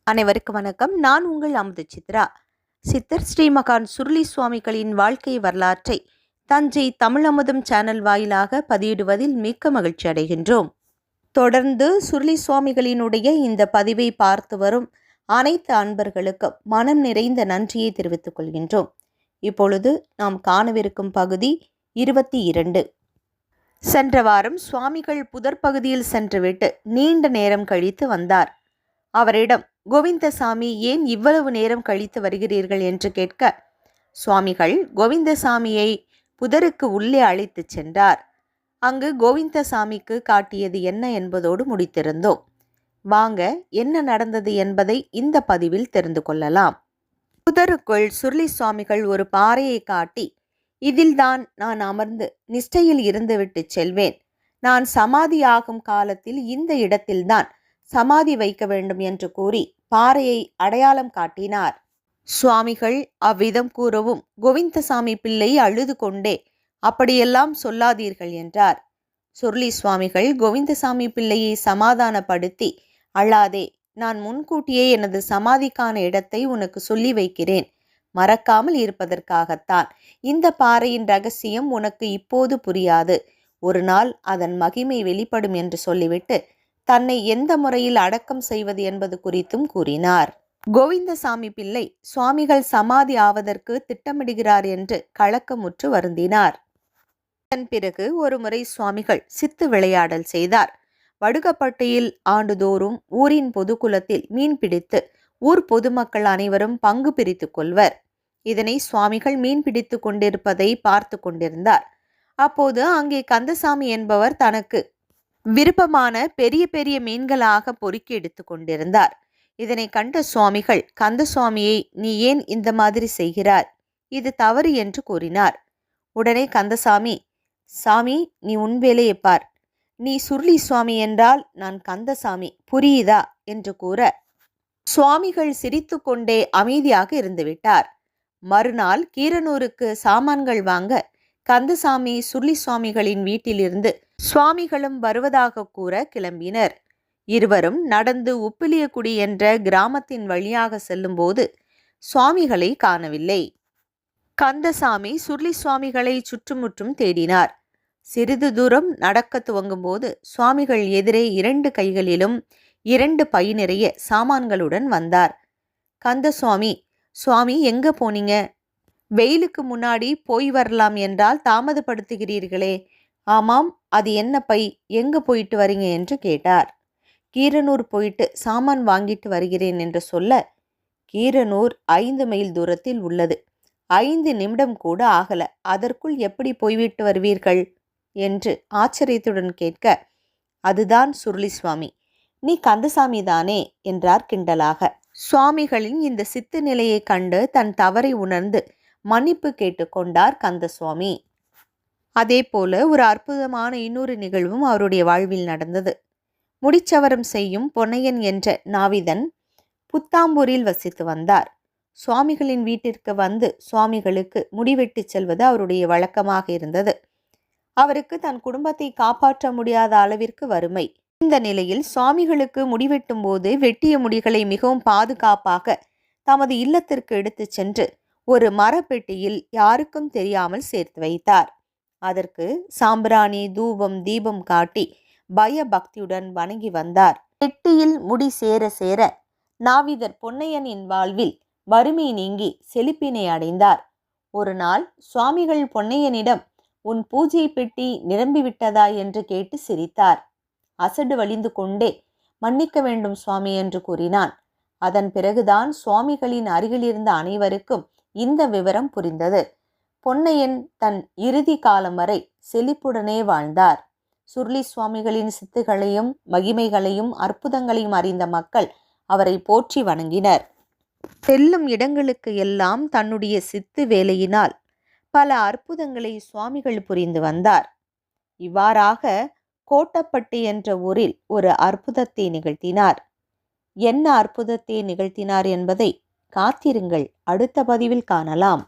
அனைவருக்கும் வணக்கம். நான் உங்கள் அமுத சித்ரா. சித்தர் ஸ்ரீமகான் சுருளி சுவாமிகளின் வாழ்க்கை வரலாற்றை தஞ்சை தமிழமுதம் சேனல் வாயிலாக பதிவிடுவதில் மிக்க மகிழ்ச்சி அடைகின்றோம். தொடர்ந்து சுருளி சுவாமிகளினுடைய இந்த பதிவை பார்த்து வரும் அனைத்து அன்பர்களுக்கும் மனம் நிறைந்த நன்றியை தெரிவித்துக் கொள்கின்றோம். இப்பொழுது நாம் காணவிருக்கும் பகுதி 22. சென்ற வாரம் சுவாமிகள் புதர் பகுதியில் சென்றுவிட்டு நீண்ட நேரம் கழித்து வந்தார். அவரிடம், கோவிந்தசாமி, ஏன் இவ்வளவு நேரம் கழித்து வருகிறீர்கள் என்று கேட்க, சுவாமிகள் கோவிந்தசாமியை புதருக்கு உள்ளே அழைத்து சென்றார். அங்கு கோவிந்தசாமிக்கு காட்டியது என்ன என்பதோடு முடித்திருந்தோம். வாங்க, என்ன நடந்தது என்பதை இந்த பதிவில் தெரிந்து கொள்ளலாம். புதருக்குள் சுருளி சுவாமிகள் ஒரு பாறையை காட்டி, இதில்தான் நான் அமர்ந்து நிஷ்டையில் இருந்துவிட்டு செல்வேன். நான் சமாதியாகும் காலத்தில் இந்த இடத்தில்தான் சமாதி வைக்க வேண்டும் என்று கூறி பாறையை அடையாளம் காட்டினார். சுவாமிகள் அவ்விதம் கூறவும் கோவிந்தசாமி பிள்ளை அழுது கொண்டே, அப்படியெல்லாம் சொல்லாதீர்கள் என்றார். சுருளி சுவாமிகள் கோவிந்தசாமி பிள்ளையை சமாதானப்படுத்தி, அழாதே, நான் முன்கூட்டியே எனது சமாதிக்கான இடத்தை உனக்கு சொல்லி வைக்கிறேன். மறக்காமல் இருப்பதற்காகத்தான். இந்த பாறையின் ரகசியம் உனக்கு இப்போது புரியாது. ஒரு நாள் அதன் மகிமை வெளிப்படும் என்று சொல்லிவிட்டு தன்னை எந்த முறையில் அடக்கம் செய்வது என்பது குறித்தும் கூறினார். கோவிந்தசாமி பிள்ளை சுவாமிகள் சமாதி ஆவதற்கு திட்டமிடுகிறார் என்று கலக்கமுற்று வருந்தினார். அதன் பிறகு ஒரு முறை சுவாமிகள் சித்து விளையாடல் செய்தார். வடுகப்பட்டியில் ஆண்டுதோறும் ஊரின் பொதுக்குளத்தில் மீன் பிடித்து ஊர் பொதுமக்கள் அனைவரும் பங்கு பிரித்து கொள்வர். இதனை சுவாமிகள் மீன் பிடித்து கொண்டிருப்பதை பார்த்து கொண்டிருந்தார். அப்போது அங்கே கந்தசாமி என்பவர் தனக்கு விருப்பமான பெரிய பெரிய மீன்களாக பொறுக்கி எடுத்து கொண்டிருந்தார். இதனை கண்ட சுவாமிகள், கந்தசுவாமியை, நீ ஏன் இந்த மாதிரி செய்கிறார்? இது தவறு என்று கூறினார். உடனே கந்தசாமி, சாமி, நீ உன் வேலையை பார். நீ சுருளி சுவாமி என்றால் நான் கந்தசாமி, புரியுதா என்று கூற சுவாமிகள் சிரித்து கொண்டே அமைதியாக இருந்துவிட்டார். மறுநாள் கீரனூருக்கு சாமான்கள் வாங்க கந்தசாமி சுருளி சுவாமிகளின் வீட்டிலிருந்து சுவாமிகளும் வருவதாக கூற கிளம்பினர். இருவரும் நடந்து உப்பிலியக்குடி என்ற கிராமத்தின் வழியாக செல்லும்போது சுவாமிகளை காணவில்லை. கந்தசாமி சுருளி சுவாமிகளை சுற்றுமுற்றும் தேடினார். சிறிது தூரம் நடக்க துவங்கும் போது சுவாமிகள் எதிரே 2 கைகளிலும் 2 பை நிறைய சாமான்களுடன் வந்தார். கந்தசுவாமி, சுவாமி, எங்க போனீங்க? வெயிலுக்கு முன்னாடி போய் வரலாம் என்றால் தாமதப்படுத்துகிறீர்களே. ஆமாம், அது என்ன பை, எங்க போயிட்டு வரீங்க என்று கேட்டார். கீரனூர் போயிட்டு சாமான் வாங்கிட்டு வருகிறேன் என்று சொல்ல, கீரனூர் 5 மைல் தூரத்தில் உள்ளது. 5 நிமிடம் கூட ஆகல, அதற்குள் எப்படி போய்விட்டு வருவீர்கள் என்று ஆச்சரியத்துடன் கேட்க, அதுதான் சுருளி சுவாமி, நீ கந்தசாமி தானே என்றார் கிண்டலாக. சுவாமிகளின் இந்த சித்து நிலையை கண்டு தன் தவறை உணர்ந்து மன்னிப்பு கேட்டுக்கொண்டார் கந்தசுவாமி. அதே போல ஒரு அற்புதமான இன்னொரு நிகழ்வும் அவருடைய வாழ்வில் நடந்தது. முடிச்சவரம் செய்யும் பொன்னையன் என்ற நாவிதன் புத்தாம்பூரில் வசித்து வந்தார். சுவாமிகளின் வீட்டிற்கு வந்து சுவாமிகளுக்கு முடிவெட்டி செல்வது அவருடைய வழக்கமாக இருந்தது. அவருக்கு தன் குடும்பத்தை காப்பாற்ற முடியாத அளவிற்கு வறுமை. இந்த நிலையில் சுவாமிகளுக்கு முடிவெட்டும் போது வெட்டிய முடிகளை மிகவும் பாதுகாப்பாக தமது இல்லத்திற்கு எடுத்து சென்று ஒரு மரப்பெட்டியில் யாருக்கும் தெரியாமல் சேர்த்து வைத்தார். அதற்கு சாம்பிராணி, தூபம், தீபம் காட்டி பயபக்தியுடன் வணங்கி வந்தார். பெட்டியில் முடி சேர சேர நாவிதர் பொன்னையனின் வாழ்வில் வறுமை நீங்கி செழிப்பினை அடைந்தார். ஒரு நாள் சுவாமிகள் பொன்னையனிடம், உன் பூஜை பெட்டி நிரம்பிவிட்டதா என்று கேட்டு சிரித்தார். அசடு வழிந்து கொண்டே, மன்னிக்க வேண்டும் சுவாமி என்று கூறினான். அதன் பிறகுதான் சுவாமிகளின் அருகிலிருந்த அனைவருக்கும் இந்த விவரம் புரிந்தது. பொன்னையன் தன் இறுதி காலம் வரை செழிப்புடனே வாழ்ந்தார். சுருளி சுவாமிகளின் சித்துகளையும் மகிமைகளையும் அற்புதங்களையும் அறிந்த மக்கள் அவரை போற்றி வணங்கினர். செல்லும் இடங்களுக்கு எல்லாம் தன்னுடைய சித்து வேலையினால் பல அற்புதங்களை சுவாமிகள் புரிந்து வந்தார். இவ்வாறாக கோட்டப்பட்டி என்ற ஊரில் ஒரு அற்புதத்தை நிகழ்த்தினார். என்ன அற்புதத்தை நிகழ்த்தினார் என்பதை காத்திருங்கள், அடுத்த பதிவில் காணலாம்.